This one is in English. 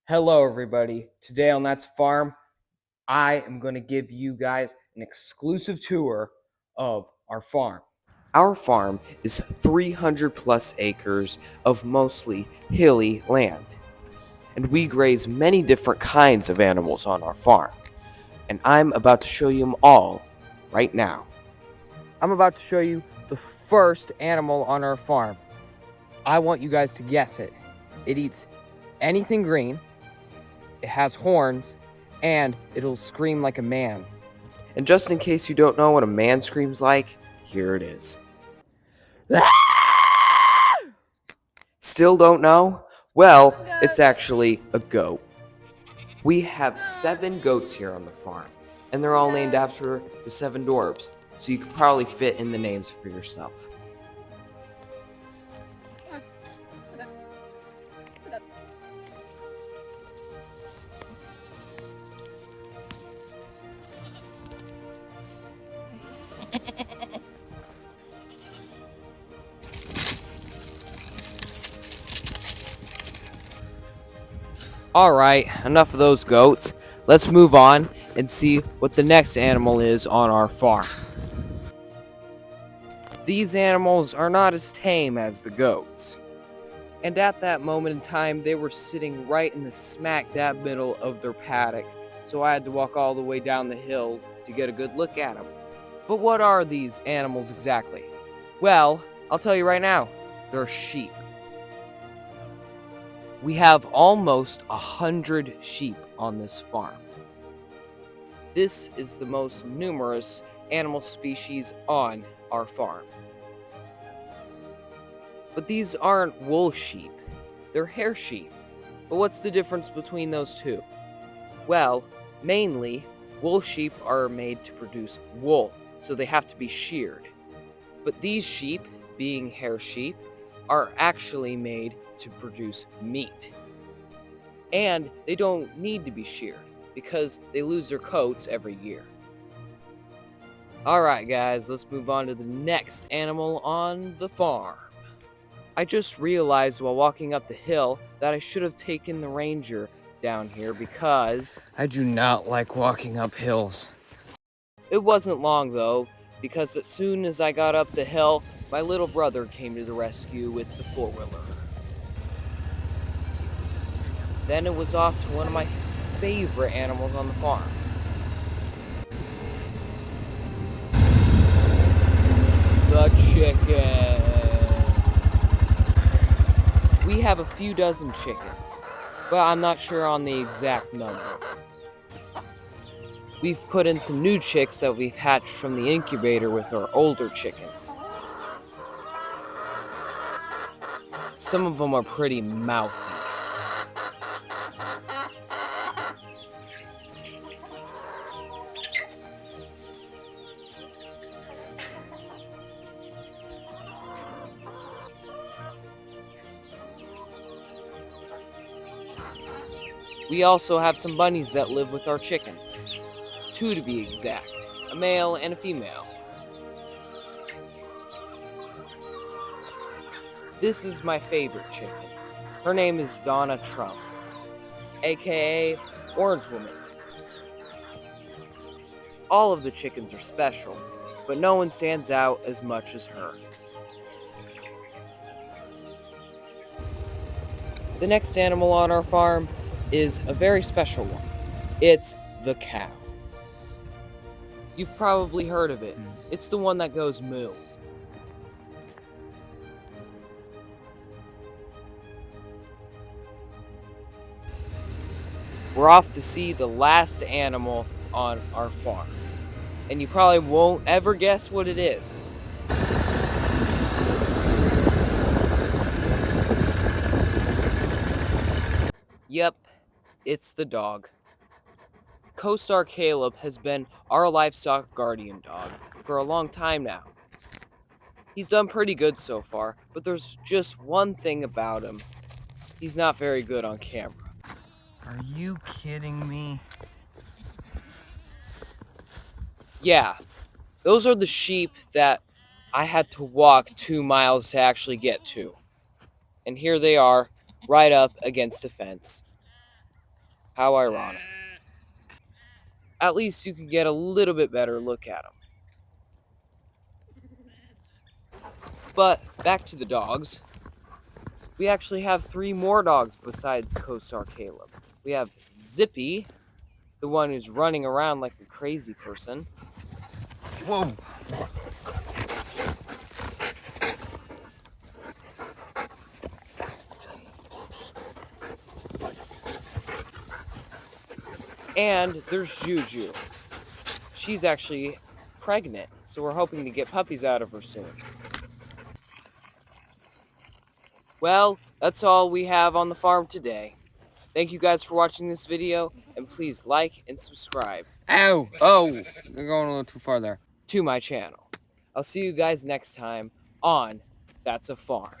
Hello, everybody. Today on That's Farm, I am going to give you guys an exclusive tour of our farm. Our farm is 300 plus acres of mostly hilly land, and we graze many different kinds of animals on our farm. And I'm about to show you them all right now. I'm about to show you the first animal on our farm. I want you guys to guess it. It eats anything green. It has horns, and it'll scream like a man. And just in case you don't know what a man screams like, here it is. Still don't know? Well, it's actually a goat. We have 7 goats here on the farm, and they're all named after the 7 dwarves, so you could probably fit in the names for yourself. Alright, enough of those goats. Let's move on and see what the next animal is on our farm. These animals are not as tame as the goats. And at that moment in time, they were sitting right in the smack dab middle of their paddock, so I had to walk all the way down the hill to get a good look at them. But what are these animals exactly? Well, I'll tell you right now, they're sheep. We have almost 100 sheep on this farm. This is the most numerous animal species on our farm. But these aren't wool sheep, they're hair sheep. But what's the difference between those two? Well, mainly, wool sheep are made to produce wool, so they have to be sheared. But these sheep, being hair sheep, are actually made to produce meat. And they don't need to be sheared, because they lose their coats every year. Alright guys, let's move on to the next animal on the farm. I just realized while walking up the hill that I should have taken the ranger down here because I do not like walking up hills. It wasn't long though, because as soon as I got up the hill, my little brother came to the rescue with the four-wheeler. Then it was off to one of my favorite animals on the farm. The chickens. We have a few dozen chickens, but I'm not sure on the exact number. We've put in some new chicks that we've hatched from the incubator with our older chickens. Some of them are pretty mouthy. We also have some bunnies that live with our chickens. 2 to be exact, a male and a female. This is my favorite chicken. Her name is Donna Trump, aka Orange Woman. All of the chickens are special, but no one stands out as much as her. The next animal on our farm is a very special one. It's the cow. You've probably heard of it. It's the one that goes moo. We're off to see the last animal on our farm. And you probably won't ever guess what it is. Yep, it's the dog. Co-star Caleb has been our livestock guardian dog for a long time now. He's done pretty good so far, but there's just one thing about him. He's not very good on camera. Are you kidding me? Yeah, those are the sheep that I had to walk 2 miles to actually get to. And here they are, right up against a fence. How ironic. At least you could get a little bit better look at them. But back to the dogs. We actually have 3 more dogs besides co-star Caleb. We have Zippy, the one who's running around like a crazy person. Whoa! And there's Juju. She's actually pregnant, so we're hoping to get puppies out of her soon. Well, that's all we have on the farm today. Thank you guys for watching this video, and please like and subscribe. Ow! Oh! You're going a little too far there. To my channel. I'll see you guys next time on That's a Farm.